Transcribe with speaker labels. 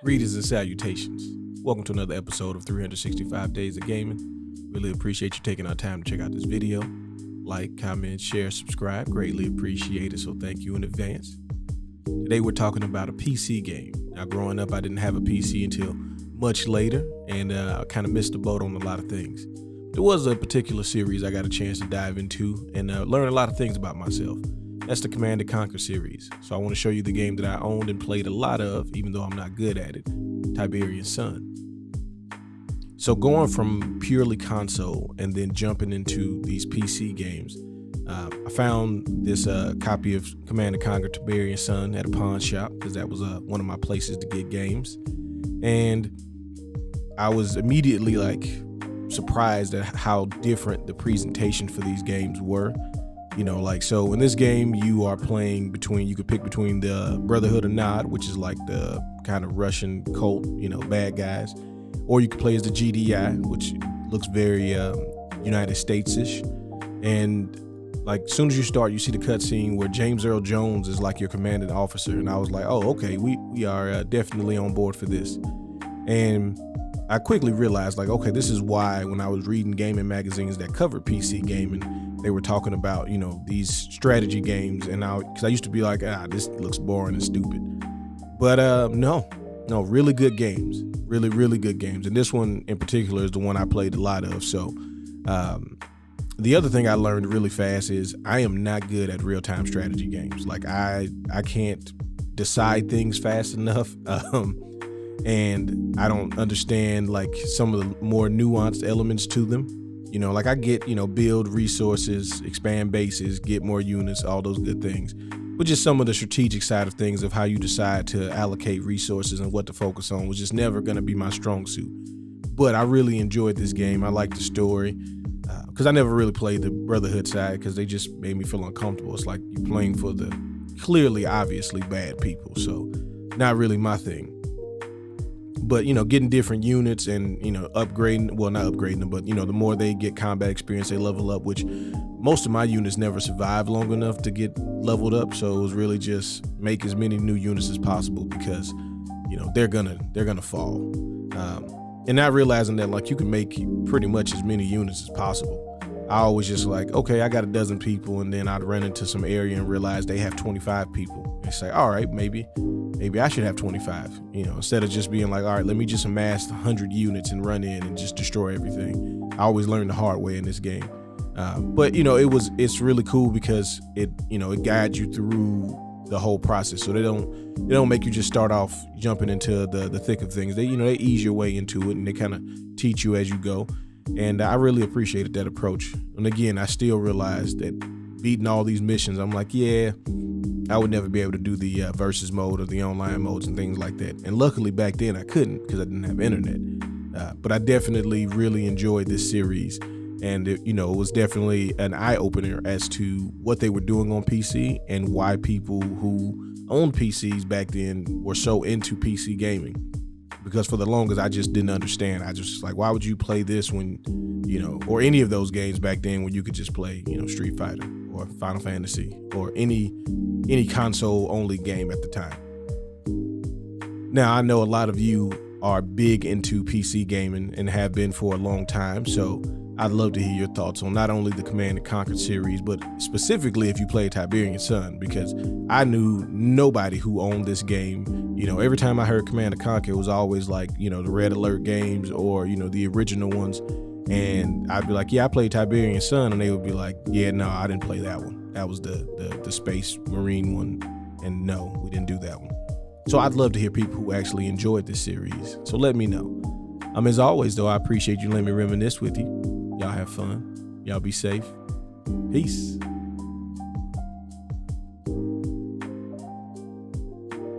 Speaker 1: Greetings and salutations. Welcome to another episode of 365 Days of Gaming. Really appreciate you taking our time to check out this video. Like, comment, share, subscribe. Greatly appreciate it, so thank you in advance. Today we're talking about a PC game. Now, growing up, I didn't have a PC until much later, and I kind of missed the boat on a lot of things. There was a particular series I got a chance to dive into and learn a lot of things about myself. That's the Command & Conquer series. So I want to show you the game that I owned and played a lot of, even though I'm not good at it, Tiberian Sun. So going from purely console and then jumping into these PC games, I found this copy of Command & Conquer Tiberian Sun at a pawn shop because that was one of my places to get games. And I was immediately surprised at how different the presentation for these games were. So in this game, you are playing you could pick between the Brotherhood of Nod, which is like the kind of Russian cult, bad guys, or you could play as the GDI, which looks very United States-ish. And as soon as you start, you see the cutscene where James Earl Jones is like your commanding officer. And I was like, oh, okay, we are definitely on board for this. And I quickly realized, okay, this is why when I was reading gaming magazines that covered PC gaming, they were talking about, these strategy games. And because I used to be like, this looks boring and stupid. But no, really good games, really, really good games. And this one in particular is the one I played a lot of. So the other thing I learned really fast is I am not good at real-time strategy games. I can't decide things fast enough. And I don't understand some of the more nuanced elements to them. I get, build resources, expand bases, get more units, all those good things. But just some of the strategic side of things of how you decide to allocate resources and what to focus on was just never going to be my strong suit. But I really enjoyed this game. I like the story because I never really played the Brotherhood side because they just made me feel uncomfortable. It's like you're playing for the clearly, obviously bad people. So not really my thing. But, getting different units and, upgrading, well, not upgrading them, but, the more they get combat experience, they level up, which most of my units never survived long enough to get leveled up. So it was really just make as many new units as possible because, they're gonna fall. And not realizing that, you can make pretty much as many units as possible. I always just okay, I got a dozen people, and then I'd run into some area and realize they have 25 people. It's like, all right, maybe I should have 25, instead of just being like, all right, let me just amass 100 units and run in and just destroy everything. I always learned the hard way in this game. But it's really cool because it guides you through the whole process. So they don't make you just start off jumping into the thick of things. They ease your way into it and they kind of teach you as you go. And I really appreciated that approach. And again, I still realize that beating all these missions, I'm like, yeah, I would never be able to do the versus mode or the online modes and things like that. And luckily back then I couldn't because I didn't have internet. But I definitely really enjoyed this series. And it was definitely an eye-opener as to what they were doing on PC and why people who owned PCs back then were so into PC gaming. Because for the longest, I just didn't understand. I just why would you play this when, or any of those games back then when you could just play, Street Fighter or Final Fantasy or any console only game at the time. Now, I know a lot of you are big into PC gaming and have been for a long time. So I'd love to hear your thoughts on not only the Command & Conquer series, but specifically if you played Tiberian Sun, because I knew nobody who owned this game. Every time I heard Command & Conquer, it was always the Red Alert games or, the original ones. And I'd be like, yeah, I played Tiberian Sun. And they would be like, yeah, no, I didn't play that one. That was the Space Marine one. And no, we didn't do that one. So I'd love to hear people who actually enjoyed this series. So let me know. As always, though, I appreciate you letting me reminisce with you. Y'all have fun. Y'all be safe. Peace.